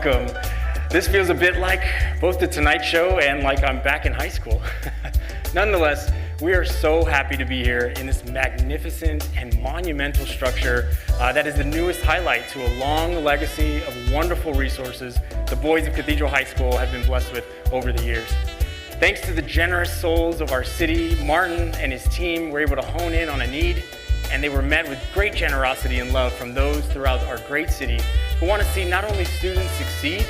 welcome. This feels a bit like both the Tonight Show and like I'm back in high school. Nonetheless, we are so happy to be here in this magnificent and monumental structure that is the newest highlight to a long legacy of wonderful resources the boys of Cathedral High School have been blessed with over the years. Thanks to the generous souls of our city, Martin and his team were able to hone in on a need, and they were met with great generosity and love from those throughout our great city who want to see not only students succeed,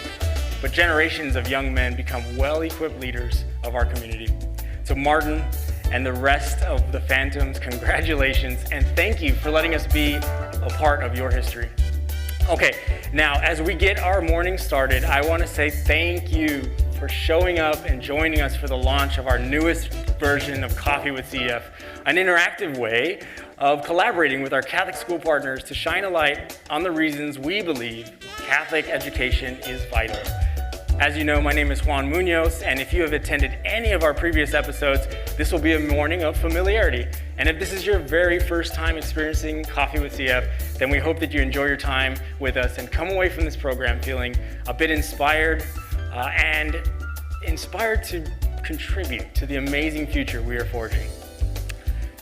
but generations of young men become well-equipped leaders of our community. To Martin and the rest of the Phantoms, congratulations, and thank you for letting us be a part of your history. Okay, now as we get our morning started, I want to say thank you for showing up and joining us for the launch of our newest version of Coffee with CEF, an interactive way of collaborating with our Catholic school partners to shine a light on the reasons we believe Catholic education is vital. As you know, my name is Juan Munoz, and if you have attended any of our previous episodes, this will be a morning of familiarity. And if this is your very first time experiencing Coffee with CF, then we hope that you enjoy your time with us and come away from this program feeling a bit inspired and inspired to contribute to the amazing future we are forging.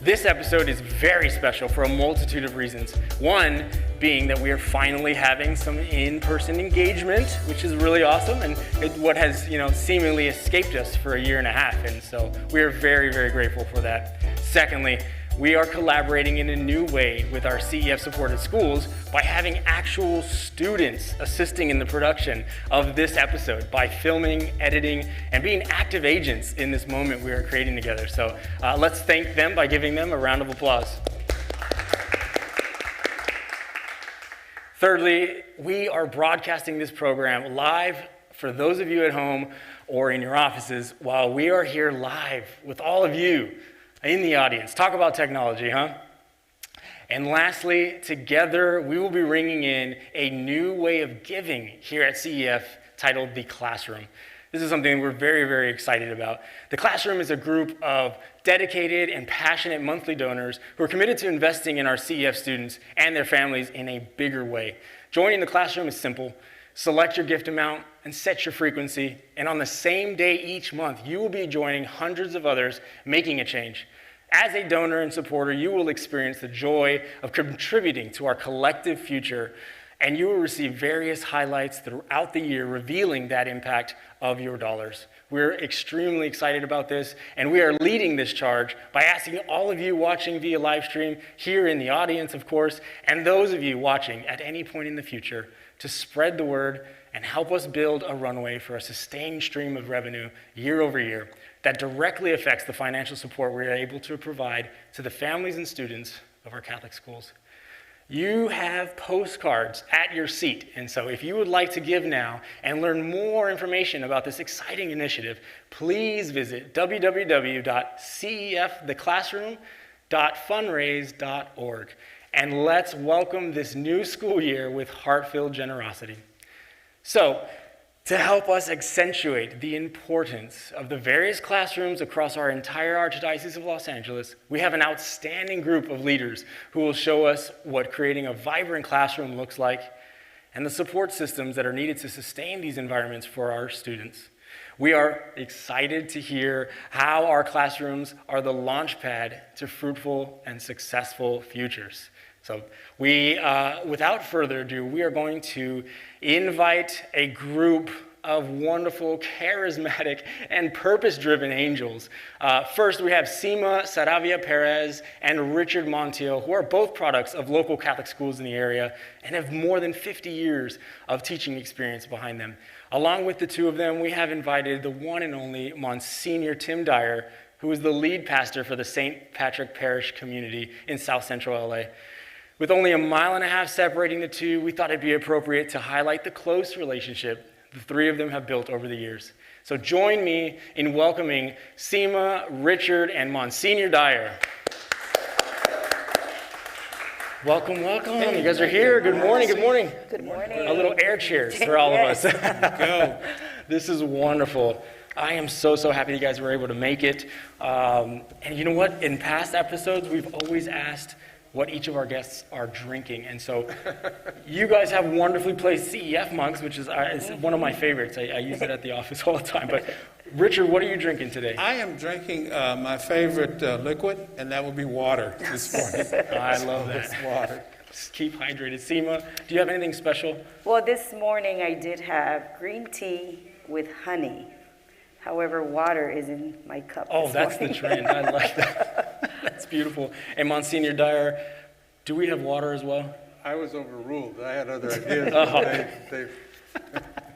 This episode is very special for a multitude of reasons. One being that we are finally having some in-person engagement, which is really awesome, and what has seemingly escaped us for a year and a half, and so we are very, very grateful for that. Secondly, we are collaborating in a new way with our CEF-supported schools by having actual students assisting in the production of this episode by filming, editing, and being active agents in this moment we are creating together. So let's thank them by giving them a round of applause. Thirdly, we are broadcasting this program live for those of you at home or in your offices while we are here live with all of you in the audience. Talk about technology, huh? And lastly, together we will be bringing in a new way of giving here at CEF titled The Classroom. This is something we're very, very excited about. The Classroom is a group of dedicated and passionate monthly donors who are committed to investing in our CEF students and their families in a bigger way. Joining the Classroom is simple. Select your gift amount and set your frequency, and on the same day each month, you will be joining hundreds of others making a change. As a donor and supporter, you will experience the joy of contributing to our collective future, and you will receive various highlights throughout the year revealing that impact of your dollars. We're extremely excited about this, and we are leading this charge by asking all of you watching via live stream, here in the audience, of course, and those of you watching at any point in the future, to spread the word and help us build a runway for a sustained stream of revenue year over year that directly affects the financial support we are able to provide to the families and students of our Catholic schools. You have postcards at your seat, and so if you would like to give now and learn more information about this exciting initiative, please visit www.ceftheclassroom.fundraise.org. And let's welcome this new school year with heart-filled generosity. So, to help us accentuate the importance of the various classrooms across our entire Archdiocese of Los Angeles, we have an outstanding group of leaders who will show us what creating a vibrant classroom looks like and the support systems that are needed to sustain these environments for our students. We are excited to hear how our classrooms are the launch pad to fruitful and successful futures. So without further ado, we are going to invite a group of wonderful, charismatic, and purpose-driven angels. First, we have Sima, Saravia-Perez, and Richard Monteilh, who are both products of local Catholic schools in the area and have more than 50 years of teaching experience behind them. Along with the two of them, we have invited the one and only Msgr. Tim Dyer, who is the lead pastor for the St. Patrick Parish community in South Central LA. With only a mile and a half separating the two, we thought it'd be appropriate to highlight the close relationship the three of them have built over the years. So join me in welcoming Sima, Richard, and Msgr. Dyer. Welcome, welcome. You guys are here. Good morning, good morning. Good morning. A little air cheers for all of us. Go. This is wonderful. I am so happy you guys were able to make it. And you know what? In past episodes, we've always asked what each of our guests are drinking. And so you guys have wonderfully placed CEF mugs, which is one of my favorites. I use it at the office all the time. But Richard, what are you drinking today? I am drinking my favorite liquid, and that would be water this morning. I love that. It's water. Just keep hydrated. Sima, do you have anything special? Well, this morning I did have green tea with honey. However, water is in my cup. Oh, that's the trend. I like that. That's beautiful. And Monsignor Dyer, do we have water as well? I was overruled. I had other ideas. They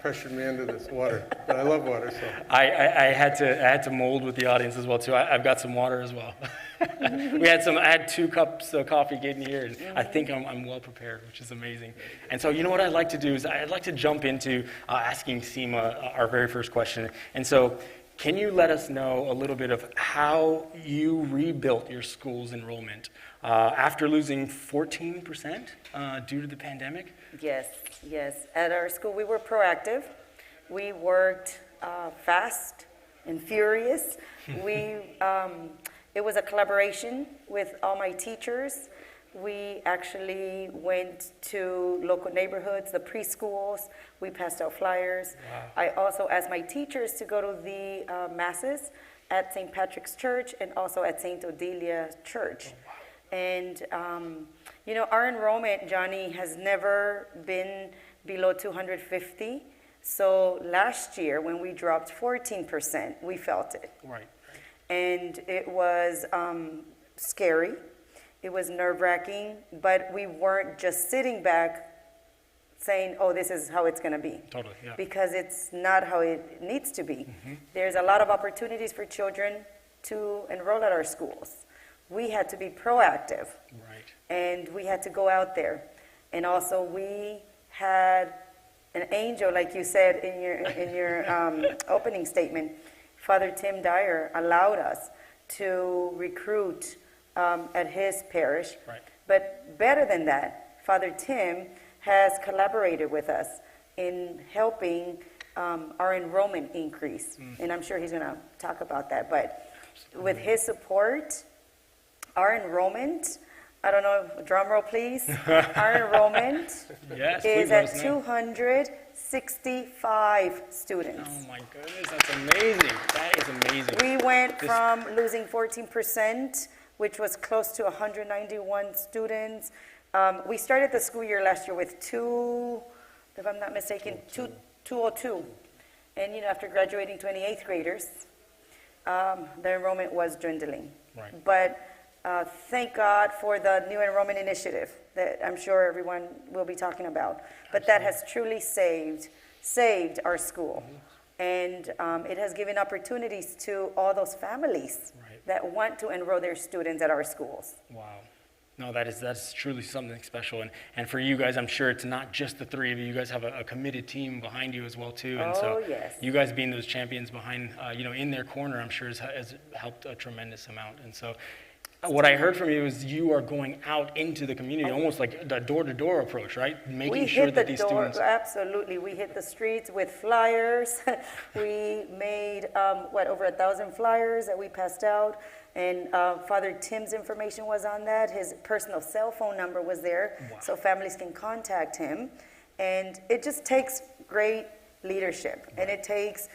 pressured me into this water. But I love water, so. I had to mold with the audience as well too. I've got some water as well. I had 2 cups of coffee getting here, and I think I'm well prepared, which is amazing. And so, you know what I'd like to do is I'd like to jump into asking Sima our very first question. And so, can you let us know a little bit of how you rebuilt your school's enrollment after losing 14% due to the pandemic? Yes. At our school, we were proactive. We worked fast and furious. It was a collaboration with all my teachers. We actually went to local neighborhoods, the preschools. We passed out flyers. Wow. I also asked my teachers to go to the masses at St. Patrick's Church and also at St. Odelia Church. Oh, wow. And, our enrollment, Johnny, has never been below 250. So last year, when we dropped 14%, we felt it. Right. And it was scary. It was nerve-wracking, but we weren't just sitting back saying, oh, this is how it's going to be. Totally, yeah. Because it's not how it needs to be. Mm-hmm. There's a lot of opportunities for children to enroll at our schools. We had to be proactive. Right. And we had to go out there. And also we had an angel, like you said in your opening statement. Father Tim Dyer allowed us to recruit at his parish. Right. But better than that, Father Tim has collaborated with us in helping our enrollment increase. And I'm sure he's going to talk about that. But with his support, our enrollment, I don't know, drum roll please, our enrollment is at 265 students. Oh my goodness, that's amazing. That is amazing. We went from losing 14%, which was close to 191 students. We started the school year last year with if I'm not mistaken, 202. And after graduating 28th graders, the enrollment was dwindling. Right. But thank God for the new enrollment initiative that I'm sure everyone will be talking about. But that has truly saved our school. And it has given opportunities to all those families that want to enroll their students at our schools. Wow. No, that's truly something special. And for you guys, I'm sure it's not just the 3 of you. You guys have a committed team behind you as well, too. And so yes. You guys being those champions behind, in their corner, I'm sure has helped a tremendous amount. And so what I heard from you is you are going out into the community, almost like the door-to-door approach, right? Making sure that these students... Absolutely. We hit the streets with flyers. We made, over 1,000 flyers that we passed out. And Father Tim's information was on that. His personal cell phone number was there. Wow. So families can contact him. And it just takes great leadership. Right. And it takes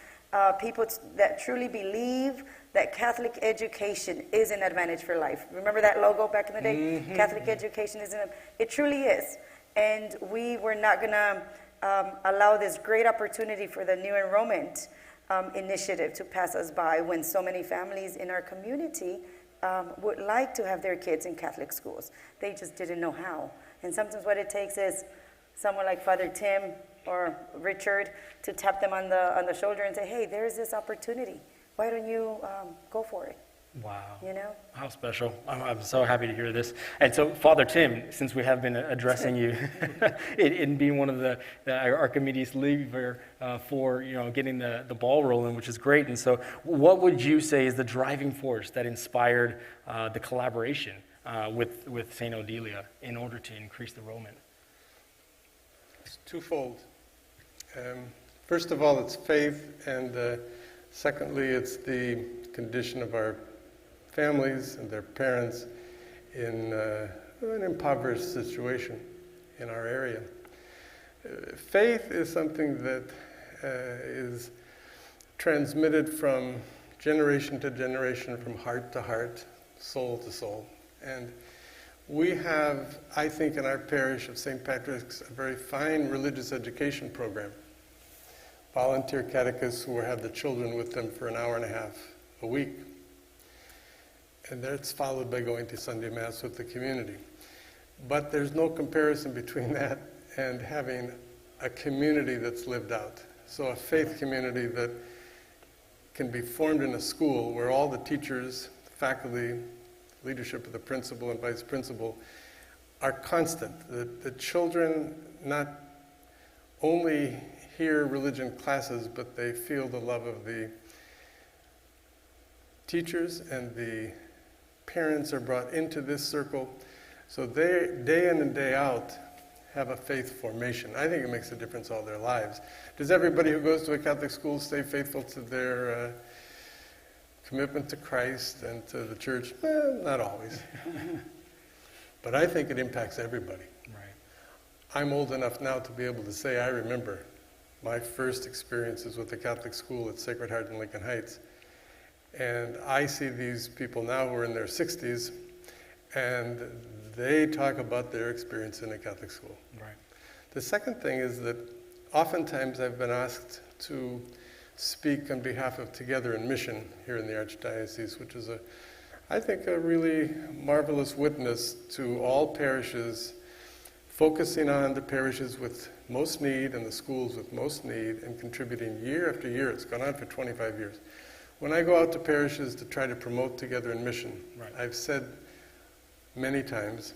people that truly believe that Catholic education is an advantage for life. Remember that logo back in the day? Mm-hmm. Catholic education it truly is. And we were not going to allow this great opportunity for the new enrollment initiative to pass us by when so many families in our community would like to have their kids in Catholic schools. They just didn't know how. And sometimes what it takes is someone like Father Tim or Richard to tap them on the shoulder and say, hey, there's this opportunity. Why don't you go for it? Wow. How special. I'm so happy to hear this. And so, Father Tim, since we have been addressing you in being one of our committee's leader for getting the ball rolling, which is great. And so what would you say is the driving force that inspired the collaboration with St. Odelia in order to increase the enrollment? It's twofold. First of all, it's faith, and secondly, it's the condition of our families and their parents in an impoverished situation in our area. Faith is something that is transmitted from generation to generation, from heart to heart, soul to soul. And we have, I think, in our parish of St. Patrick's, a very fine religious education program. Volunteer catechists who have the children with them for an hour and a half a week. And that's followed by going to Sunday Mass with the community. But there's no comparison between that and having a community that's lived out. So a faith community that can be formed in a school where all the teachers, faculty, leadership of the principal and vice principal are constant. The children not only hear religion classes, but they feel the love of the teachers, and the parents are brought into this circle. So they, day in and day out, have a faith formation. I think it makes a difference all their lives. Does everybody who goes to a Catholic school stay faithful to their commitment to Christ and to the church? Well, not always. But I think it impacts everybody. Right. I'm old enough now to be able to say I remember my first experiences with the Catholic school at Sacred Heart in Lincoln Heights. And I see these people now who are in their 60s, and they talk about their experience in a Catholic school. Right. The second thing is that oftentimes I've been asked to speak on behalf of Together in Mission here in the Archdiocese, which is, I think, a really marvelous witness to all parishes, focusing on the parishes with most need and the schools with most need, and contributing year after year. It's gone on for 25 years. When I go out to parishes to try to promote Together in Mission, Right. I've said many times,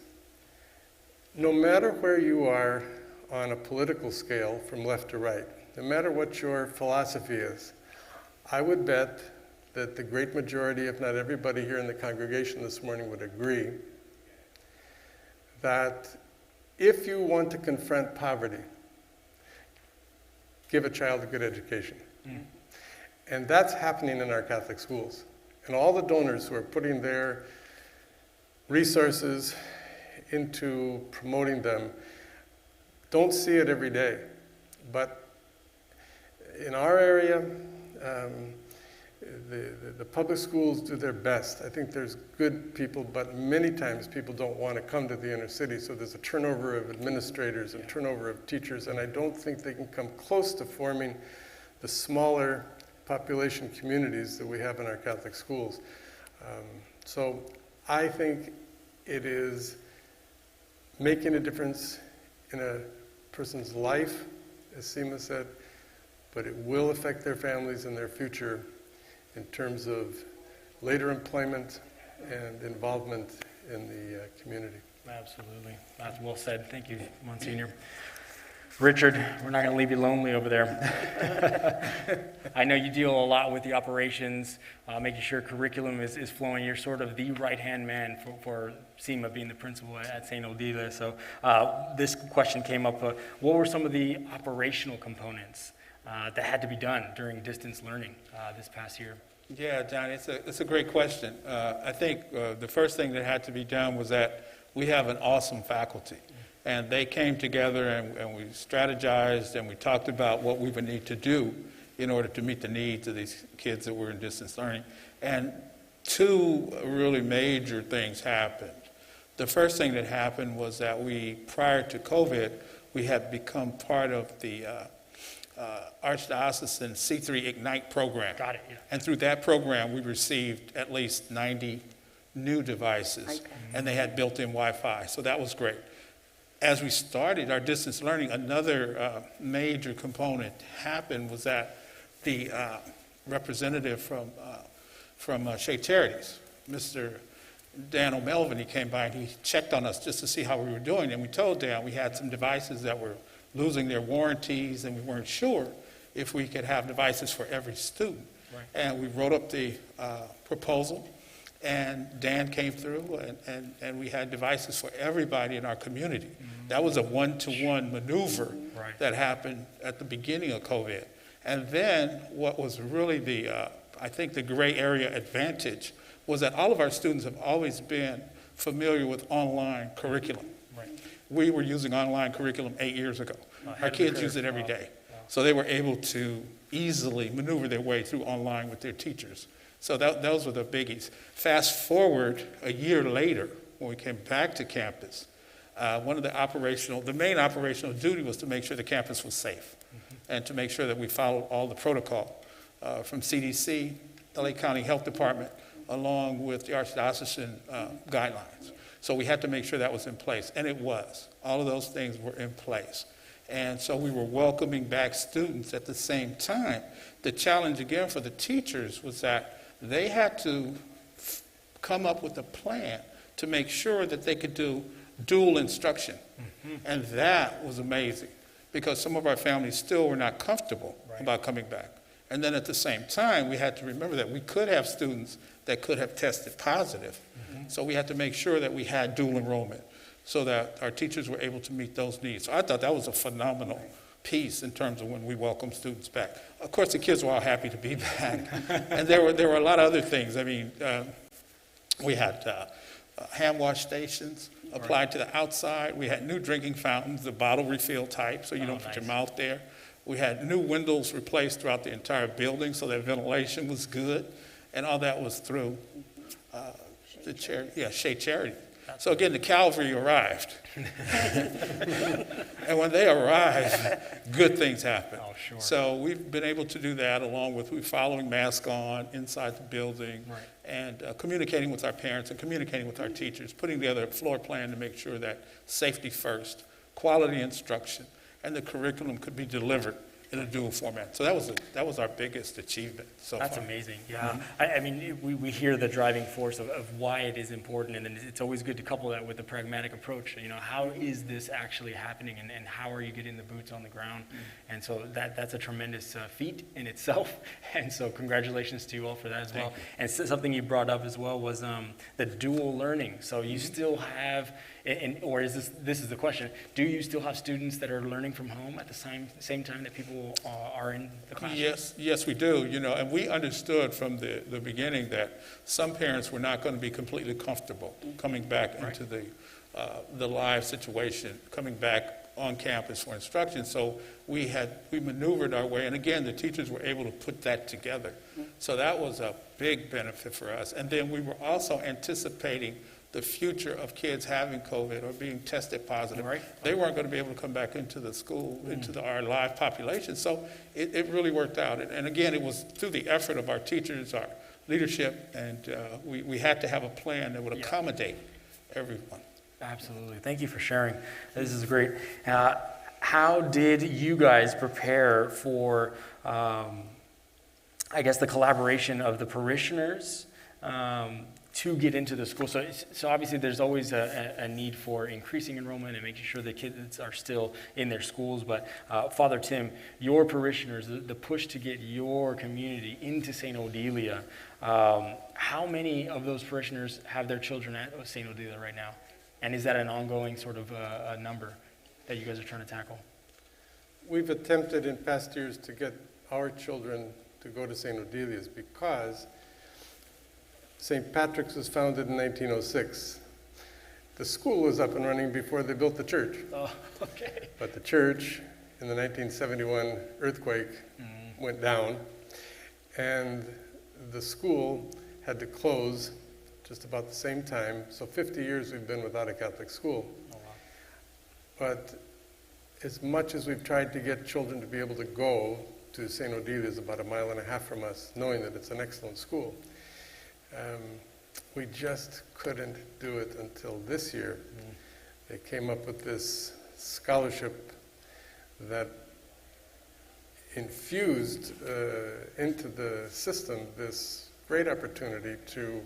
no matter where you are on a political scale from left to right, no matter what your philosophy is, I would bet that the great majority, if not everybody here in the congregation this morning, would agree that if you want to confront poverty, give a child a good education. Mm. And that's happening in our Catholic schools. And all the donors who are putting their resources into promoting them don't see it every day. But in our area, the public schools do their best. I think there's good people, but many times people don't want to come to the inner city, so there's a turnover of administrators and turnover of teachers, and I don't think they can come close to forming the smaller population communities that we have in our Catholic schools. So I think it is making a difference in a person's life, as Sima said, but it will affect their families and their future in terms of later employment and involvement in the community. Absolutely. That's well said. Thank you, Monsignor. Richard, we're not going to leave you lonely over there. I know you deal a lot with the operations, making sure curriculum is flowing. You're sort of the right-hand man for Sima being the principal at St. Odile. So this question came up. What were some of the operational components that had to be done during distance learning this past year? Yeah, John, it's a great question. I think the first thing that had to be done was that we have an awesome faculty. And they came together and we strategized and we talked about what we would need to do in order to meet the needs of these kids that were in distance learning. And two really major things happened. The first thing that happened was that prior to COVID, we had become part of the Archdiocesan C3 Ignite program. Got it, yeah. And through that program, we received at least 90 new devices, and they had built-in Wi-Fi, so that was great. As we started our distance learning, another major component happened was that the representative from Shea Charities, Mr. Dan O'Melvin, he came by and he checked on us just to see how we were doing, and we told Dan we had some devices that were losing their warranties, and we weren't sure if we could have devices for every student. Right. And we wrote up the proposal, and Dan came through, and we had devices for everybody in our community. Mm-hmm. That was a one-to-one maneuver that happened at the beginning of COVID. And then what was really I think the gray area advantage was that all of our students have always been familiar with online curriculum. Right. We were using online curriculum 8 years ago. Ahead Our of the kids curve. use it every Wow. day. So they were able to easily maneuver their way through online with their teachers. So those were the biggies. Fast forward a year later, when we came back to campus, the main operational duty was to make sure the campus was safe and to make sure that we followed all the protocol from CDC, LA County Health Department, along with the Archdiocesan guidelines. So we had to make sure that was in place, and it was. All of those things were in place. And so we were welcoming back students at the same time. The challenge again for the teachers was that they had to come up with a plan to make sure that they could do dual instruction. And that was amazing because some of our families still were not comfortable about coming back. And then at the same time, we had to remember that we could have students that could have tested positive. So we had to make sure that we had dual enrollment so that our teachers were able to meet those needs. So I thought that was a phenomenal piece in terms of when we welcome students back. Of course, the kids were all happy to be back. And there were a lot of other things. I mean, we had hand wash stations applied to the outside. We had new drinking fountains, the bottle refill type, so you don't put your mouth there. We had new windows replaced throughout the entire building so that ventilation was good, and all that was through the charity. Yeah, Shea Charity. So again, the cavalry arrived. And when they arrive, good things happen. Oh, sure. So we've been able to do that along with following mask on inside the building and communicating with our parents and communicating with our teachers, putting together a floor plan to make sure that safety first, quality instruction, and the curriculum could be delivered in a dual format. So that was our biggest achievement so far. That's amazing. Yeah. I mean, we hear the driving force of why it is important, and then it's always good to couple that with a pragmatic approach. You know, how is this actually happening, and how are you getting the boots on the ground? And so that's a tremendous feat in itself. And so congratulations to you all for that as well. And something you brought up as well was the dual learning. So you still have, or is this is the question, do you still have students that are learning from home at the same time that people are in the classroom? Yes, we do. You know, and we understood from the beginning that some parents were not going to be completely comfortable coming back into the live situation, coming back on campus for instruction. So we maneuvered our way, and again, the teachers were able to put that together. So that was a big benefit for us. And then we were also anticipating the future of kids having COVID or being tested positive. They weren't going to be able to come back into the school, into our live population. So it really worked out. And again, it was through the effort of our teachers, our leadership, and we had to have a plan that would accommodate everyone. Absolutely. Thank you for sharing. This is great. How did you guys prepare for, I guess, the collaboration of the parishioners to get into the school? So obviously there's always a need for increasing enrollment and making sure the kids are still in their schools. But Father Tim, your parishioners, the push to get your community into St. Odelia, how many of those parishioners have their children at St. Odelia right now? And is that an ongoing sort of a number that you guys are trying to tackle? We've attempted in past years to get our children to go to St. Odelia's because St. Patrick's was founded in 1906. The school was up and running before they built the church. Oh, okay. But the church, in the 1971 earthquake, went down, and the school had to close just about the same time. So 50 years we've been without a Catholic school. Oh, wow. But as much as we've tried to get children to be able to go to St. Odelia's, about 1.5 miles from us, knowing that it's an excellent school, we just couldn't do it until this year. They came up with this scholarship that infused into the system this great opportunity to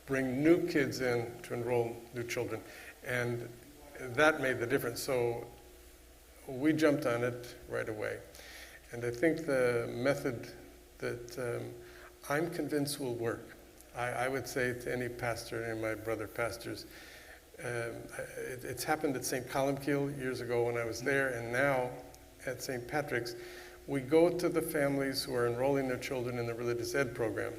bring new kids in to enroll new children. And that made the difference. So we jumped on it right away. And I think the method that I'm convinced will work, I would say to any pastor, any of my brother pastors, it's happened at St. Columbkille years ago when I was there, and now at St. Patrick's, we go to the families who are enrolling their children in the religious ed program.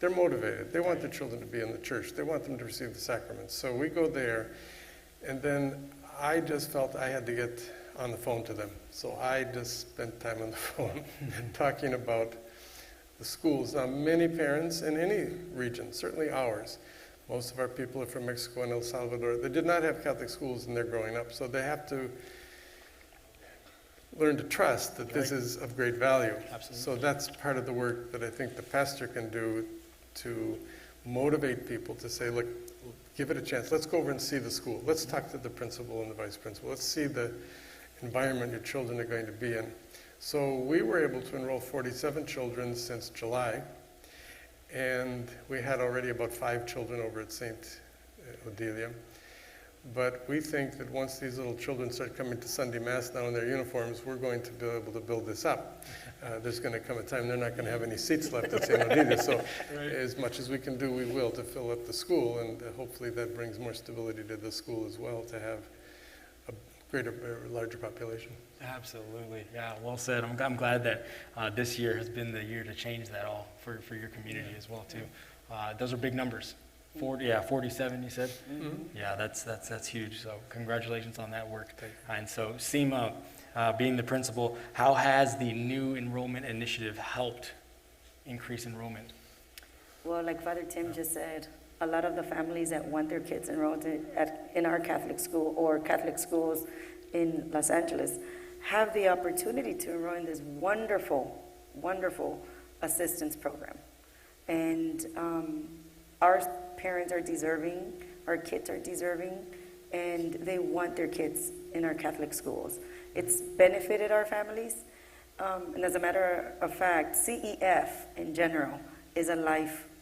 they're motivated. They want their children to be in the church. They want them to receive the sacraments. So we go there, and then I just felt I had to get on the phone to them. So I just spent time on the phone talking about the schools. Now, many parents in any region, certainly ours, most of our people are from Mexico and El Salvador, they did not have Catholic schools in their growing up, so they have to learn to trust that this is of great value. Absolutely. So that's part of the work that I think the pastor can do to motivate people to say, look, give it a chance. Let's go over and see the school. Let's talk to the principal and the vice principal. Let's see the environment your children are going to be in. So we were able to enroll 47 children since July, and we had already about 5 children over at St. Odelia. But we think that once these little children start coming to Sunday Mass now in their uniforms, we're going to be able to build this up. There's going to come a time they're not going to have any seats left at St. Odelia. So as much as we can do, we will to fill up the school, and hopefully that brings more stability to the school as well, to have a larger population. Absolutely. Yeah, well said. I'm glad that this year has been the year to change that all for your community as well, too. Those are big numbers. 47 you said? Mm-hmm. Yeah, that's huge. So congratulations on that work. And so Sima, being the principal, how has the new enrollment initiative helped increase enrollment? Well, like Father Tim just said, a lot of the families that want their kids enrolled in our Catholic school or Catholic schools in Los Angeles have the opportunity to enroll in this wonderful, wonderful assistance program. And our parents are deserving, our kids are deserving, and they want their kids in our Catholic schools. It's benefited our families, and as a matter of fact, CEF in general is a life-saving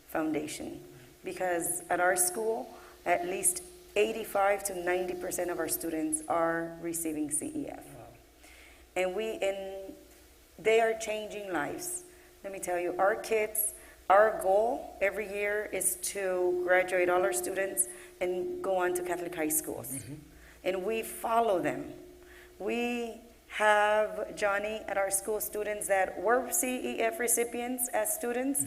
foundation, because at our school, at least 85 to 90% of our students are receiving CEF. Wow. And they are changing lives. Let me tell you, our kids, our goal every year is to graduate all our students and go on to Catholic high schools. Mm-hmm. And we follow them. We have, Johnny, at our school, students that were CEF recipients as students,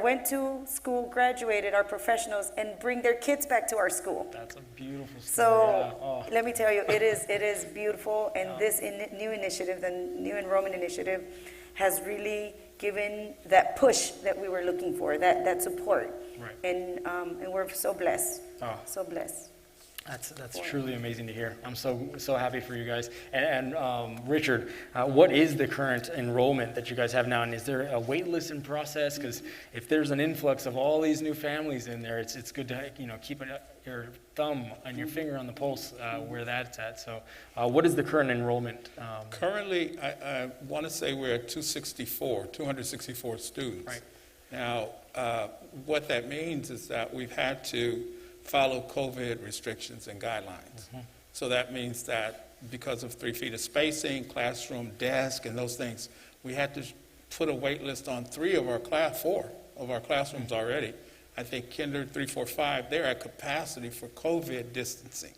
went to school, graduated, are professionals, and bring their kids back to our school. That's a beautiful story. So let me tell you, it is beautiful, and this new initiative, the new enrollment initiative, has really given that push that we were looking for, that support. Right. And we're so blessed, so blessed. That's truly amazing to hear. I'm so happy for you guys. And Richard, what is the current enrollment that you guys have now? And is there a wait list in process? Because if there's an influx of all these new families in there, it's good to keep your thumb and your finger on the pulse where that's at. So what is the current enrollment? Currently, I want to say we're at 264 students. Right. Now, what that means is that we've had to follow COVID restrictions and guidelines. Mm-hmm. So that means that because of 3 feet of spacing, classroom, desk, and those things, we had to put a wait list on 4 of our classrooms already. I think Kinder 3, 4, 5, they're at capacity for COVID distancing.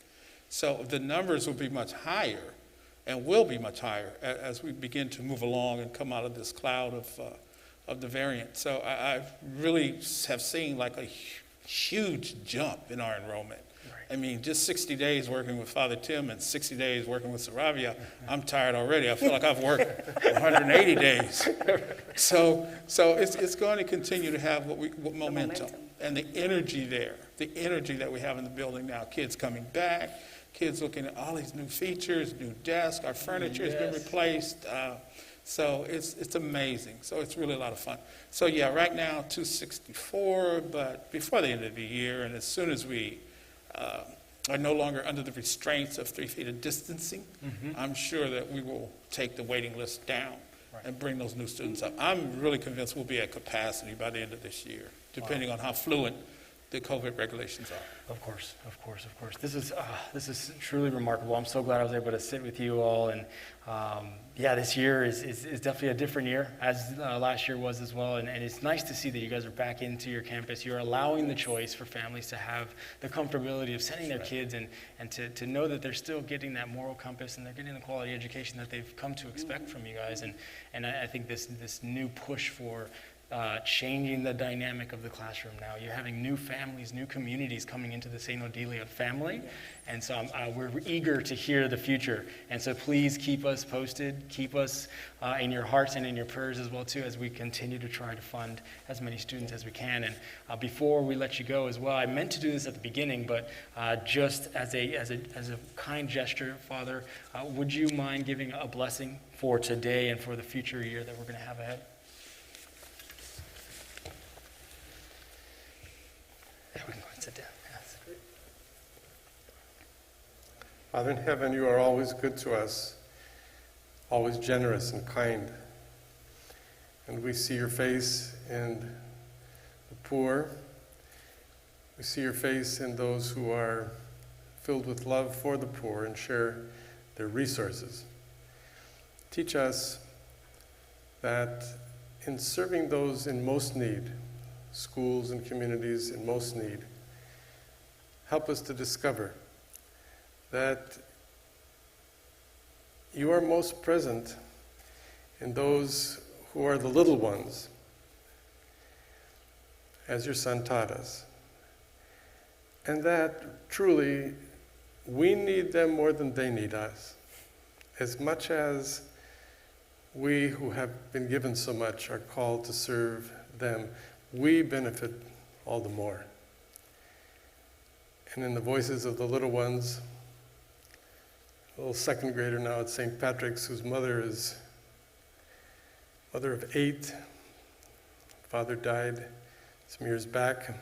So the numbers will be much higher and will be much higher as we begin to move along and come out of this cloud of the variant. So I really have seen like a huge jump in our enrollment. Right. I mean, just 60 days working with Father Tim and 60 days working with Saravia, I'm tired already. I feel like I've worked 180 days. So it's going to continue to have what momentum. And the energy there, the energy that we have in the building now, kids coming back, kids looking at all these new features, new desks, our furniture has been replaced. So it's amazing. So it's really a lot of fun. So yeah, right now 264, but before the end of the year, and as soon as we are no longer under the restraints of 3 feet of distancing, I'm sure that we will take the waiting list down and bring those new students up. I'm really convinced we'll be at capacity by the end of this year, depending on how fluent the COVID regulations are. Of course, of course, of course. This is truly remarkable. I'm so glad I was able to sit with you all, and yeah, this year is definitely a different year, as last year was as well, and it's nice to see that you guys are back into your campus. You're allowing the choice for families to have the comfortability of sending their kids and to know that they're still getting that moral compass and they're getting the quality education that they've come to expect from you guys, and I think this new push for changing the dynamic of the classroom now. You're having new families, new communities coming into the St. Odelia family, and so we're eager to hear the future. And so please keep us posted, keep us in your hearts and in your prayers as well too, as we continue to try to fund as many students as we can. And before we let you go as well, I meant to do this at the beginning, but just as a kind gesture, Father, would you mind giving a blessing for today and for the future year that we're going to have ahead? We can go and sit down. Yes. Father in heaven, you are always good to us, always generous and kind. And we see your face in the poor. We see your face in those who are filled with love for the poor and share their resources. Teach us that in serving those in most need, schools and communities in most need, help us to discover that you are most present in those who are the little ones, as your Son taught us, and that truly we need them more than they need us. As much as we who have been given so much are called to serve them, we benefit all the more. And in the voices of the little ones, a little second grader now at St. Patrick's, whose mother is mother of 8, father died some years back.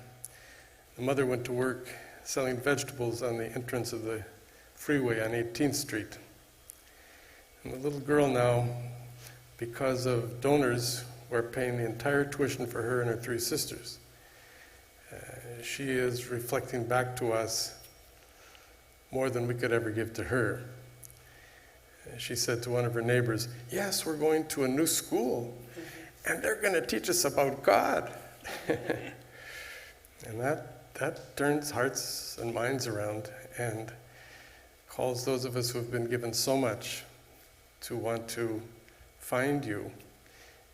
The mother went to work selling vegetables on the entrance of the freeway on 18th Street. And the little girl now, because of donors, we're paying the entire tuition for her and her 3 sisters. She is reflecting back to us more than we could ever give to her. She said to one of her neighbors, "Yes, we're going to a new school, and they're going to teach us about God." And that turns hearts and minds around and calls those of us who have been given so much to want to find you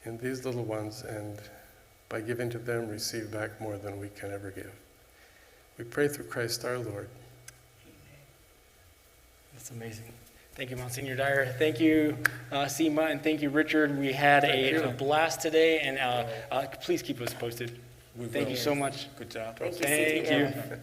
in these little ones, and by giving to them, receive back more than we can ever give. We pray through Christ our Lord. That's amazing. Thank you, Monsignor Dyer. Thank you, Sima, and thank you, Richard. We had a blast today, and please keep us posted. Thank you so much. Good job. Thank you, Thank CEF. you.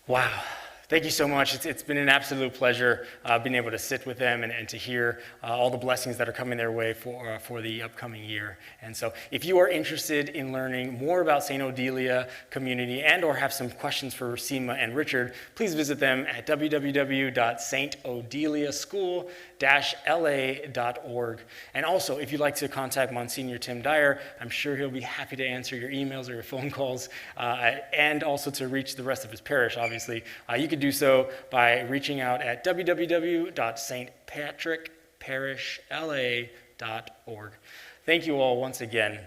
Wow. Thank you so much. It's been an absolute pleasure being able to sit with them and to hear all the blessings that are coming their way for the upcoming year. And so if you are interested in learning more about St. Odelia community and or have some questions for Sima and Richard, please visit them at www.stodeliaschool-la.org. And also, if you'd like to contact Monsignor Tim Dyer, I'm sure he'll be happy to answer your emails or your phone calls, and also to reach the rest of his parish, obviously. You could do so by reaching out at www.stpatrickparishla.org. Thank you all once again.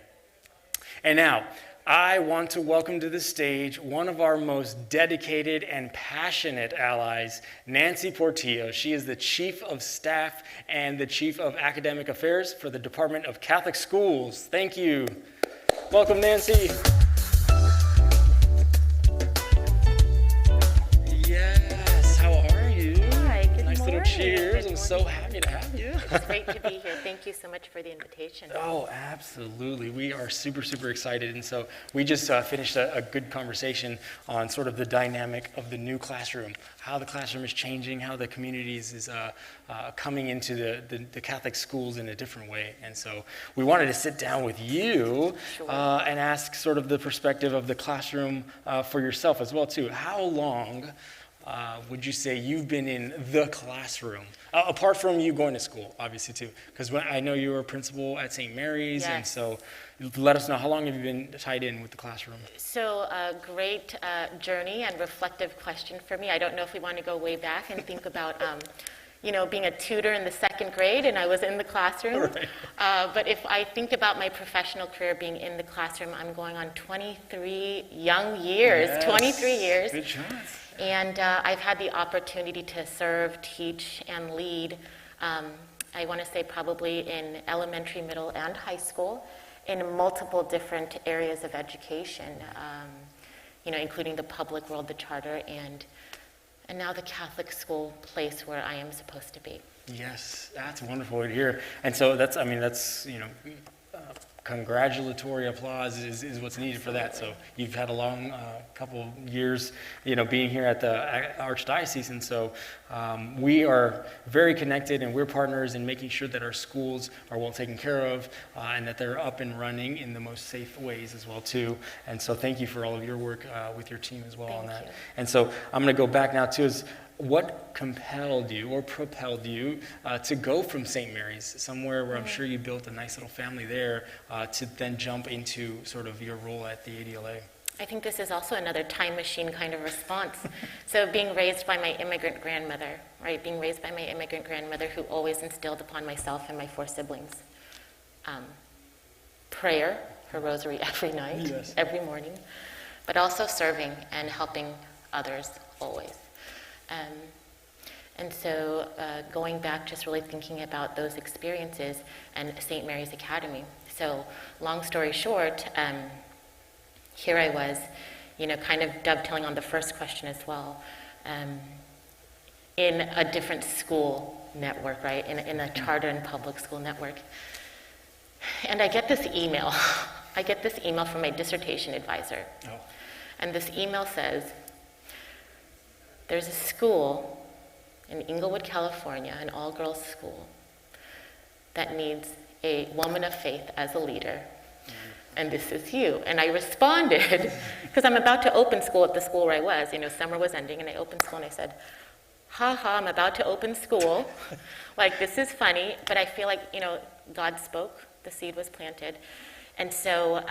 And now, I want to welcome to the stage one of our most dedicated and passionate allies, Nancy Portillo. She is the Chief of Staff and the Chief of Academic Affairs for the Department of Catholic Schools. Thank you. Welcome, Nancy. Yes, how are you? Hi, good Nice little morning. cheers. Good I'm so morning. happy to have you. It's great to be here. Thank you so much for the invitation. Oh, absolutely. We are super, super excited. And so we just finished a good conversation on sort of the dynamic of the new classroom, how the classroom is changing, how the communities is coming into the Catholic schools in a different way. And so we wanted to sit down with you and ask sort of the perspective of the classroom for yourself as well, too. How long would you say you've been in the classroom, apart from you going to school, obviously, too? Because I know you were a principal at St. Mary's, and Yes. so let us know, how long have you been tied in with the classroom? So a great journey and reflective question for me. I don't know if we want to go way back and think about, being a tutor in the second grade, and I was in the classroom. Right. But if I think about my professional career being in the classroom, I'm going on 23 young years, Yes. 23 years. Good chance. And I've had the opportunity to serve, teach, and lead, I want to say probably in elementary, middle, and high school, in multiple different areas of education, including the public world, the charter, and now the Catholic school place where I am supposed to be. Yes, that's wonderful to hear. And so that's congratulatory applause is what's needed for that. So you've had a long couple years, being here at the Archdiocese, and so we are very connected, and we're partners in making sure that our schools are well taken care of, and that they're up and running in the most safe ways as well too. And so thank you for all of your work with your team as well on that. Thank you. And so I'm going to go back now too. What compelled you or propelled you to go from St. Mary's, somewhere where I'm sure you built a nice little family there, to then jump into sort of your role at the ADLA? I think this is also another time machine kind of response. So being raised by my immigrant grandmother, right? Being raised by my immigrant grandmother who always instilled upon myself and my 4 siblings prayer, her rosary every night, Yes. every morning, but also serving and helping others always. And so going back, just really thinking about those experiences and St. Mary's Academy. So long story short, here I was, kind of dovetailing on the first question as well, in a different school network, right, in a charter and public school network. And I get this email. I get this email from my dissertation advisor. Oh. And this email says, there's a school in Inglewood, California, an all-girls school, that needs a woman of faith as a leader, and this is you. And I responded, because I'm about to open school at the school where I was, summer was ending, and I opened school and I said, I'm about to open school, like this is funny, but I feel like, God spoke, the seed was planted. And so,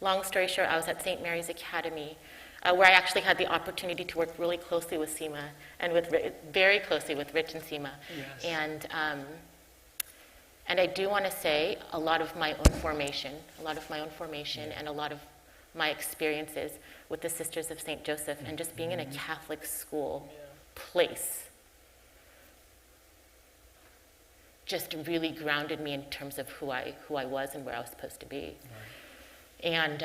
long story short, I was at St. Mary's Academy, where I actually had the opportunity to work really closely with Sima, and very closely with Rich and Sima. Yes. And I do want to say a lot of my own formation, and a lot of my experiences with the Sisters of St. Joseph, and just being in a Catholic school place just really grounded me in terms of who I was and where I was supposed to be. Right. And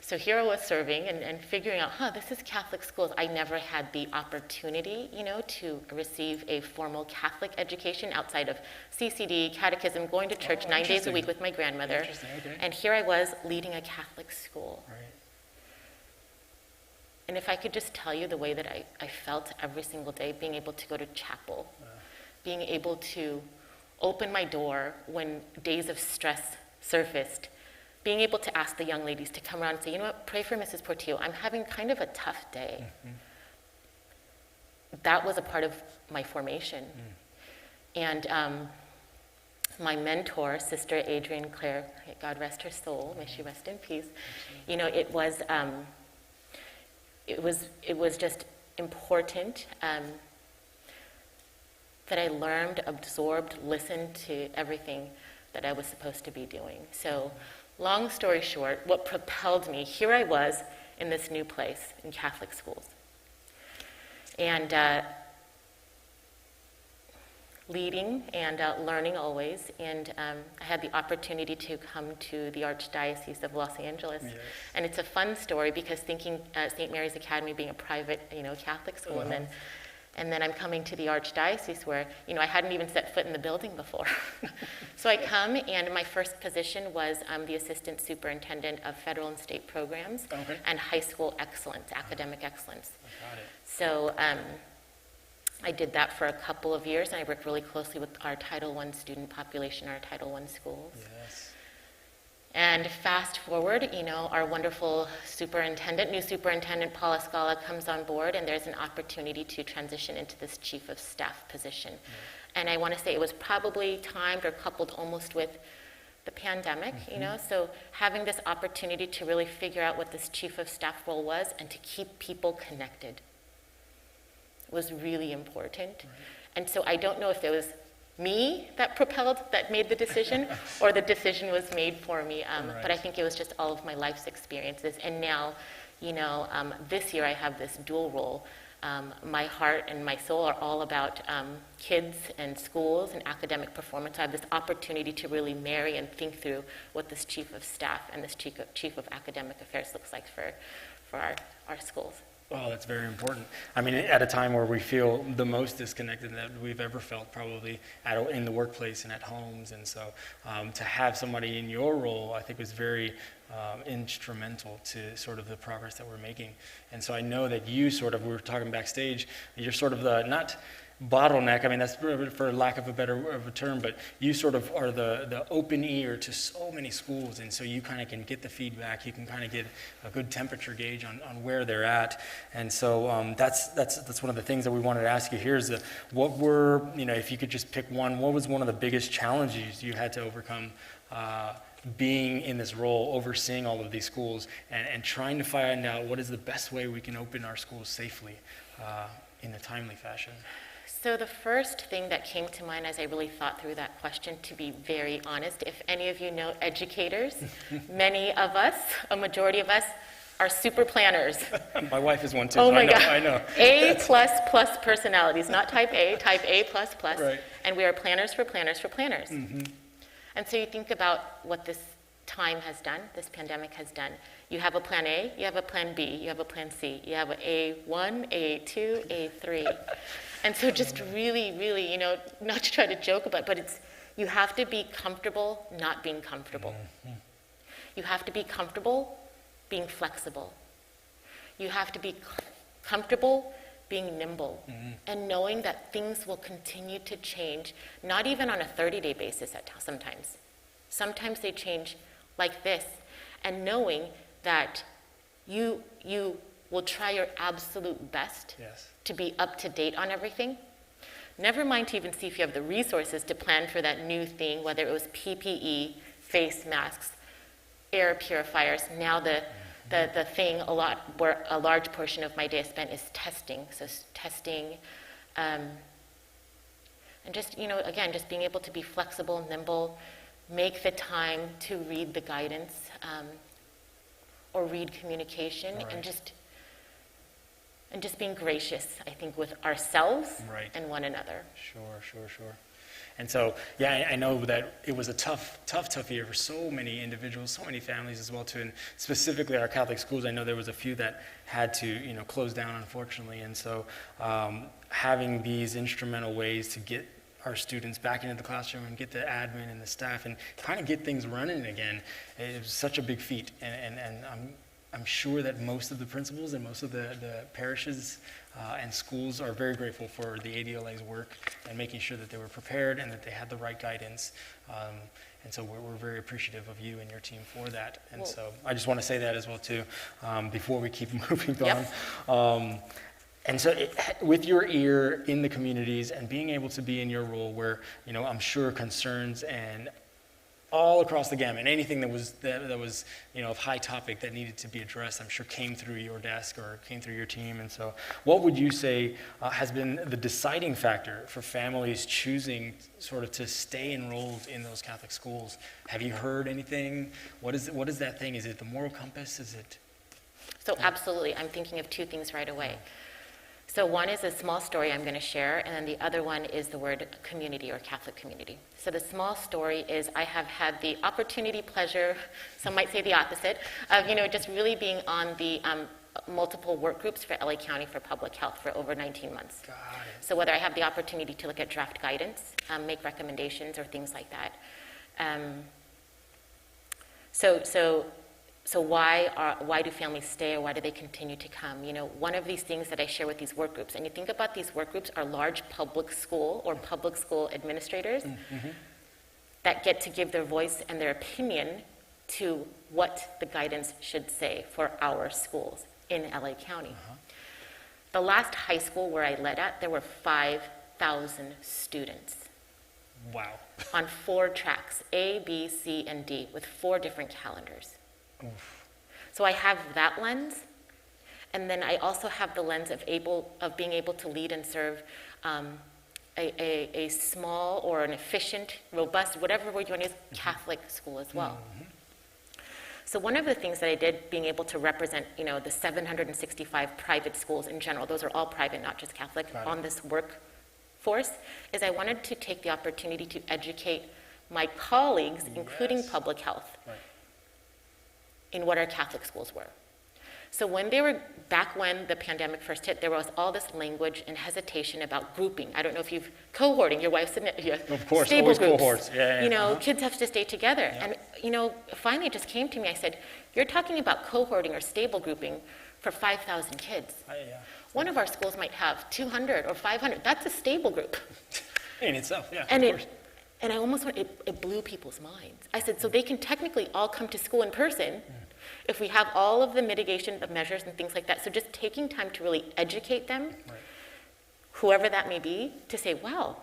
so here I was serving and figuring out, this is Catholic schools. I never had the opportunity, to receive a formal Catholic education outside of CCD, catechism, going to church 9 days a week with my grandmother. Interesting, okay. And here I was leading a Catholic school. Right. And if I could just tell you the way that I felt every single day, being able to go to chapel, being able to open my door when days of stress surfaced, being able to ask the young ladies to come around and say, pray for Mrs. Portillo. I'm having kind of a tough day. Mm-hmm. That was a part of my formation. And my mentor, Sister Adrienne Claire, God rest her soul, may she rest in peace. It was just important that I learned, absorbed, listened to everything that I was supposed to be doing. So, long story short, what propelled me, here I was in this new place in Catholic schools. And leading and learning always. And I had the opportunity to come to the Archdiocese of Los Angeles. Yes. And it's a fun story because thinking St. Mary's Academy being a private, Catholic school, and then I'm coming to the Archdiocese where, I hadn't even set foot in the building before. So I come, and my first position was the Assistant Superintendent of Federal and State Programs and High School Excellence, Academic Excellence. Got it. So I did that for a couple of years, and I worked really closely with our Title I student population, our Title I schools. Yes. And fast forward, our wonderful new superintendent, Paula Scala, comes on board, and there's an opportunity to transition into this chief of staff position. And I want to say it was probably timed or coupled almost with the pandemic, so having this opportunity to really figure out what this chief of staff role was and to keep people connected was really important. Right. And so I don't know if it was me that made the decision, or the decision was made for me. Right. But I think it was just all of my life's experiences. And now, this year I have this dual role. My heart and my soul are all about kids and schools and academic performance. I have this opportunity to really marry and think through what this chief of staff and this chief of academic affairs looks like for our schools. Oh, that's very important. I mean, at a time where we feel the most disconnected that we've ever felt, probably in the workplace and at homes. And so to have somebody in your role, I think was very instrumental to sort of the progress that we're making. And so I know that we were talking backstage, you're sort of the, not bottleneck, I mean, that's for lack of a better term, but you sort of are the open ear to so many schools, and so you kind of can get the feedback, you can kind of get a good temperature gauge on where they're at. And so that's one of the things that we wanted to ask you here is what were, if you could just pick one, what was one of the biggest challenges you had to overcome being in this role, overseeing all of these schools, and trying to find out what is the best way we can open our schools safely in a timely fashion? So the first thing that came to mind as I really thought through that question, to be very honest, if any of you know educators, many of us, a majority of us, are super planners. My wife is one too. Oh my God. I know. A++ personalities, not type A, type A++. Right. And we are planners for planners for planners. Mm-hmm. And so you think about what this time has done, this pandemic has done. You have a plan A, you have a plan B, you have a plan C, you have a A1, A2, A3. And so just really, really, not to try to joke about it, but you have to be comfortable not being comfortable. Mm-hmm. You have to be comfortable being flexible. You have to be comfortable being nimble, and knowing that things will continue to change, not even on a 30-day basis sometimes. Sometimes they change like this, and knowing that you will try your absolute best to be up to date on everything. Never mind to even see if you have the resources to plan for that new thing, whether it was PPE, face masks, air purifiers. Now the thing where a large portion of my day is spent is testing. So testing, and just, again, just being able to be flexible, nimble, make the time to read the guidance or read communication, right. and just being gracious, I think, with ourselves right. and one another. Sure. And so, I know that it was a tough year for so many individuals, so many families as well too, and specifically our Catholic schools. I know there was a few that had to, close down, unfortunately. And so, having these instrumental ways to get our students back into the classroom and get the admin and the staff and kind of get things running again, it was such a big feat. And I'm sure that most of the principals and most of the parishes and schools are very grateful for the ADLA's work and making sure that they were prepared and that they had the right guidance. And so we're very appreciative of you and your team for that. And so I just want to say that as well too, before we keep moving on. And so with your ear in the communities and being able to be in your role where, I'm sure concerns and all across the gamut, anything that was of high topic that needed to be addressed, I'm sure came through your desk or came through your team. And so what would you say has been the deciding factor for families choosing sort of to stay enrolled in those Catholic schools? Have you heard anything? What is that thing? Is it the moral compass? Is it? So absolutely, I'm thinking of two things right away. So one is a small story I'm going to share, and then the other one is the word community or Catholic community. So the small story is I have had the opportunity, pleasure, some might say the opposite, of just really being on the multiple work groups for LA County for Public Health for over 19 months. Got it. So whether I have the opportunity to look at draft guidance, make recommendations, or things like that. So why do families stay, or why do they continue to come? One of these things that I share with these work groups, and you think about these work groups are large public school or public school administrators that get to give their voice and their opinion to what the guidance should say for our schools in LA County. The last high school where I led at, there were 5,000 students Wow. on 4 tracks, A, B, C, and D, with 4 different calendars. So I have that lens, and then I also have the lens of being able to lead and serve a small or an efficient, robust, whatever word you want to use, Catholic school as well. So one of the things that I did, being able to represent, the 765 private schools in general, those are all private, not just Catholic, on this workforce, is I wanted to take the opportunity to educate my colleagues, including public health, in what our Catholic schools were. So back when the pandemic first hit, there was all this language and hesitation about grouping. I don't know if you've cohorting, your wife's in it. Of course, stable always groups. cohorts. Yeah. Kids have to stay together. Yeah. And, finally it just came to me, I said, you're talking about cohorting or stable grouping for 5,000 kids. Yeah. One of our schools might have 200 or 500. That's a stable group. In itself, yeah, And of course. And I almost went, it blew people's minds. I said, so they can technically all come to school in person if we have all of the mitigation of measures and things like that. So just taking time to really educate them, whoever that may be, to say, wow,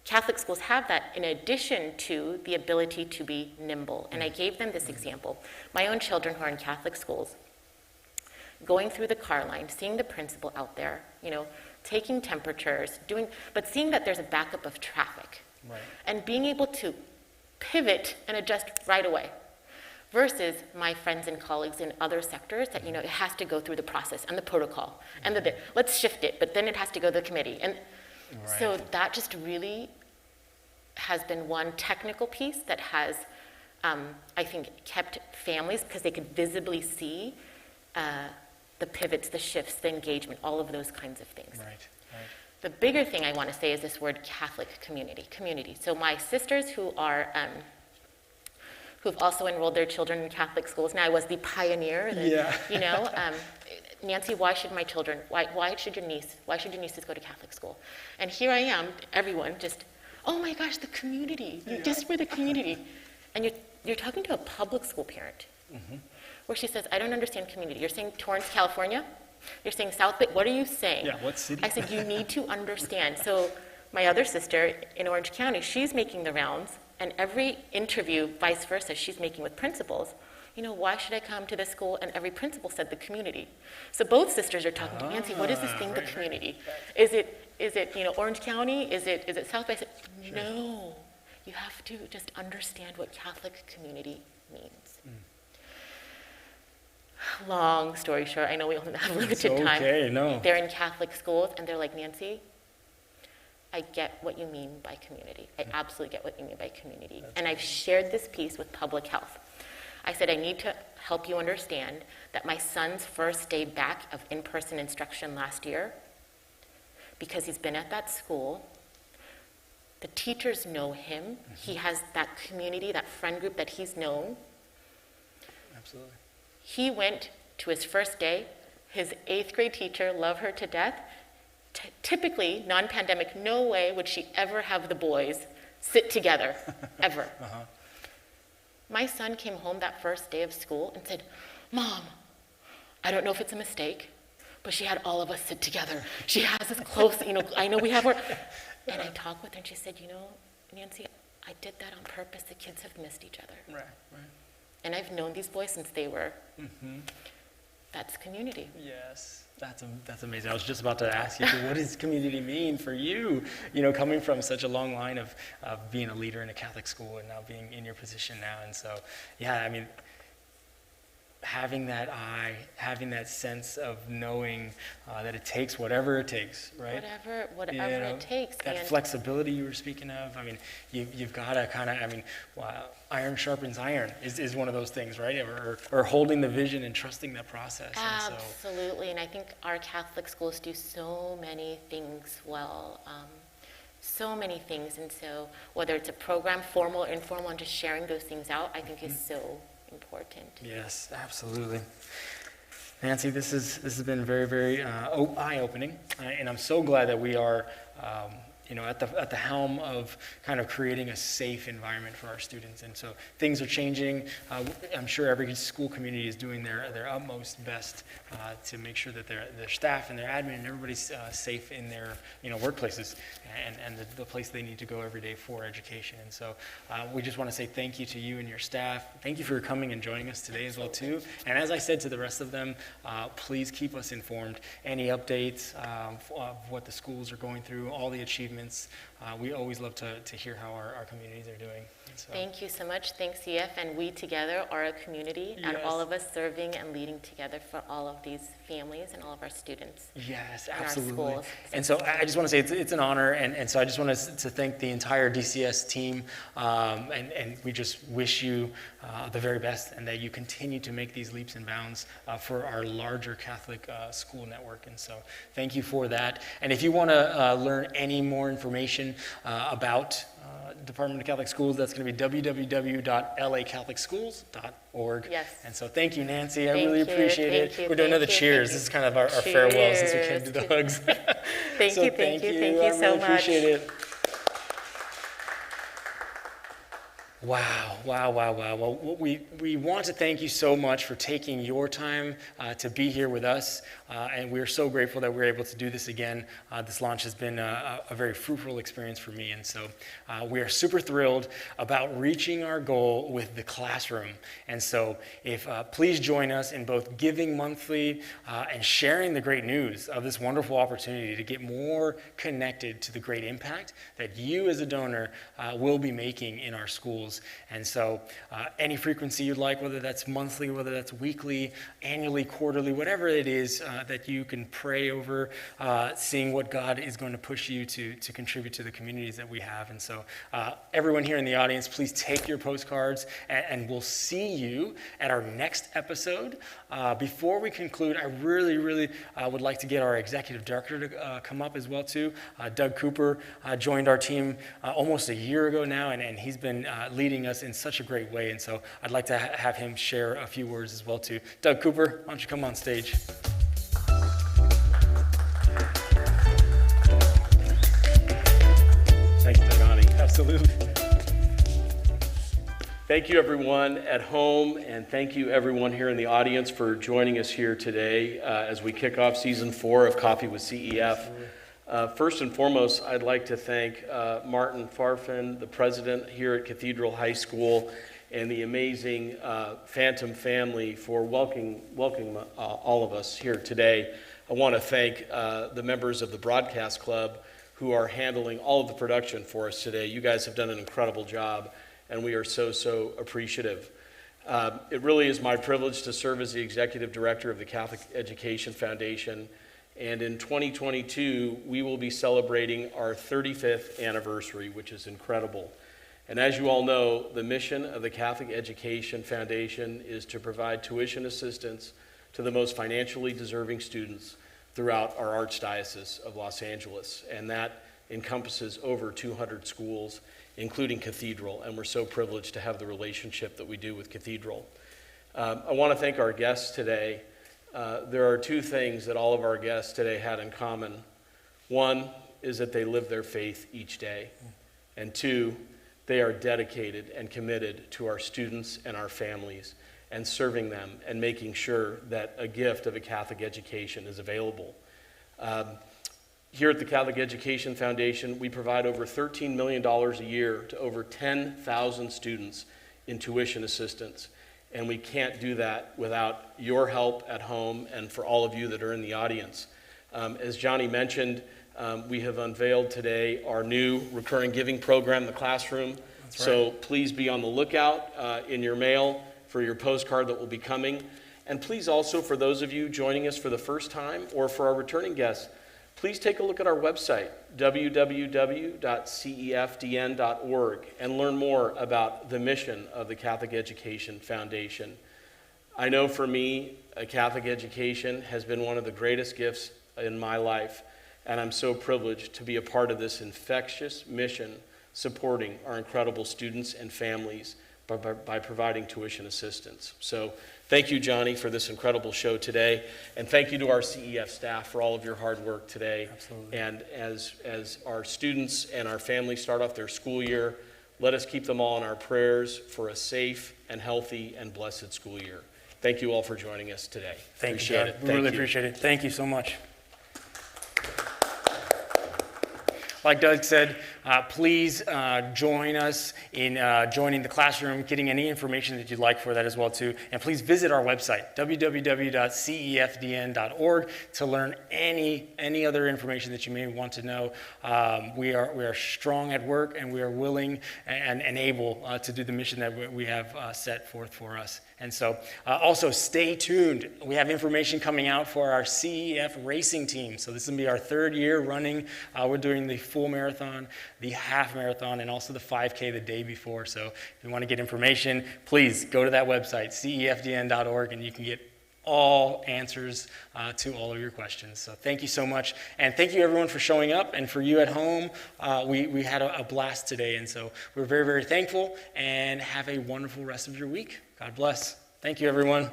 Catholic schools have that in addition to the ability to be nimble. And I gave them this example. My own children who are in Catholic schools, going through the car line, seeing the principal out there, taking temperatures, but seeing that there's a backup of traffic. And being able to pivot and adjust right away. Versus my friends and colleagues in other sectors that, it has to go through the process and the protocol and let's shift it, but then it has to go to the committee. And so that just really has been one technical piece that has, I think, kept families, because they could visibly see the pivots, the shifts, the engagement, all of those kinds of things. Right. The bigger thing I want to say is this word Catholic community. So my sisters who've also enrolled their children in Catholic schools. Now I was the pioneer. Nancy, why should your nieces go to Catholic school? And here I am, everyone just, oh my gosh, the community, just for the community. And you're talking to a public school parent, where she says, I don't understand community. You're saying Torrance, California? You're saying South Bay? What are you saying? Yeah, what city? I said, you need to understand. So my other sister in Orange County, she's making the rounds, and every interview, vice versa, she's making with principals. Why should I come to this school? And every principal said the community. So both sisters are talking to Nancy, what is this thing, the community? Is it Orange County? Is it South Bay? I said, no, you have to just understand what Catholic community means. Long story short, I know we only have limited time. Okay, no. They're in Catholic schools, and they're like, Nancy, I get what you mean by community. I absolutely get what you mean by community. And I've shared this piece with public health. I said, I need to help you understand that my son's first day back of in-person instruction last year, because he's been at that school, the teachers know him. He has that community, that friend group that he's known. Absolutely. He went to his first day. His 8th grade teacher loved her to death. Typically, non-pandemic, no way would she ever have the boys sit together, ever. My son came home that first day of school and said, Mom, I don't know if it's a mistake, but she had all of us sit together. She has us close, I know we have her. And I talked with her and she said, Nancy, I did that on purpose. The kids have missed each other. Right. And I've known these boys since they were, that's community. Yes, that's amazing. I was just about to ask you, what does community mean for you? Coming from such a long line of being a leader in a Catholic school and now being in your position now. And so, having that eye, having that sense of knowing that it takes whatever it takes, right? Whatever it takes. That flexibility you were speaking of. You've got to kind of, iron sharpens iron is one of those things, right? Or holding the vision and trusting that process. Absolutely, and I think our Catholic schools do so many things well. So many things, and so whether it's a program, formal or informal, and just sharing those things out, I think is so important. Yes, absolutely. Nancy, this has been very, very eye-opening, and I'm so glad that we are at the helm of kind of creating a safe environment for our students. And so things are changing. I'm sure every school community is doing their utmost best to make sure that their staff and their admin and everybody's safe in their workplaces and the place they need to go every day for education. And so we just want to say thank you to you and your staff. Thank you for coming and joining us today as well too. And as I said to the rest of them, please keep us informed. Any updates of what the schools are going through, all the achievements. We always love to hear how our communities are doing. So. Thank you so much. Thanks, CEF, and we together are a community, and all of us serving and leading together for all of these families and all of our students. Yes, in absolutely. Our schools. And so I just want to say it's an honor, and so I just want to thank the entire DCS team, and we just wish you the very best, and that you continue to make these leaps and bounds for our larger Catholic school network. And so thank you for that. And if you want to learn any more information about Department of Catholic Schools, that's going to be www.lacatholicschools.org. Yes. And so thank you, Nancy. I Thank really you, appreciate thank it. you, We're doing another thank you, cheers. thank This is kind of our farewell since we came to the hugs. Thank So you, thank you I so really much. appreciate it. Wow. Well, we want to thank you so much for taking your time to be here with us, and we're so grateful that we're able to do this again. This launch has been a very fruitful experience for me, and so we are super thrilled about reaching our goal with the classroom. And so if please join us in both giving monthly and sharing the great news of this wonderful opportunity to get more connected to the great impact that you as a donor will be making in our schools. And so any frequency you'd like, whether that's monthly, whether that's weekly, annually, quarterly, whatever it is that you can pray over, seeing what God is going to push you to contribute to the communities that we have. And so everyone here in the audience, please take your postcards, and we'll see you at our next episode. Before we conclude, I really would like to get our executive director to come up as well too. Doug Cooper joined our team almost a year ago now, and he's been leading us in such a great way. And so I'd like to have him share a few words as well too. Doug Cooper, why don't you come on stage? Thanks, Nagani. Absolutely. Thank you, everyone at home, and thank you, everyone here in the audience, for joining us here today as we kick off Season 4 of Coffee with CEF. First and foremost, I'd like to thank Martin Farfan, the president here at Cathedral High School, and the amazing Phantom family for welcoming all of us here today. I want to thank the members of the Broadcast Club who are handling all of the production for us today. You guys have done an incredible job, and we are so appreciative. It really is my privilege to serve as the executive director of the Catholic Education Foundation. And in 2022, we will be celebrating our 35th anniversary, which is incredible. And as you all know, the mission of the Catholic Education Foundation is to provide tuition assistance to the most financially deserving students throughout our Archdiocese of Los Angeles. And that encompasses over 200 schools, including Cathedral. And we're so privileged to have the relationship that we do with Cathedral. I want to thank our guests today. There are two things that all of our guests today had in common. One is that they live their faith each day. And two, they are dedicated and committed to our students and our families and serving them and making sure that a gift of a Catholic education is available. Here at the Catholic Education Foundation, we provide over $13 million a year to over 10,000 students in tuition assistance. And we can't do that without your help at home and for all of you that are in the audience. As Johnny mentioned, we have unveiled today our new recurring giving program, The Classroom. That's right. So please be on the lookout in your mail for your postcard that will be coming. And please also, for those of you joining us for the first time or for our returning guests, please take a look at our website, www.cefdn.org, and learn more about the mission of the Catholic Education Foundation. I know for me, a Catholic education has been one of the greatest gifts in my life, and I'm so privileged to be a part of this infectious mission supporting our incredible students and families by providing tuition assistance. So Thank you, Johnny, for this incredible show today. And thank you to our CEF staff for all of your hard work today. Absolutely. And as our students and our families start off their school year, let us keep them all in our prayers for a safe and healthy and blessed school year. Thank you all for joining us today. Thank Appreciate you, it. God. We Thank really you. appreciate it. Thank you so much. Like Doug said, please join us in joining the classroom, getting any information that you'd like for that as well too. And please visit our website, www.cefdn.org, to learn any other information that you may want to know. We are strong at work, and we are willing and able to do the mission that we have set forth for us. And so also stay tuned. We have information coming out for our CEF racing team. So this is going to be our 3rd year running. We're doing the full marathon, the half marathon, and also the 5K the day before. So if you want to get information, please go to that website, cefdn.org, and you can get all answers to all of your questions. So thank you so much. And thank you everyone for showing up. And for you at home, we had a blast today. And so we're very, very thankful, and have a wonderful rest of your week. God bless. Thank you, everyone.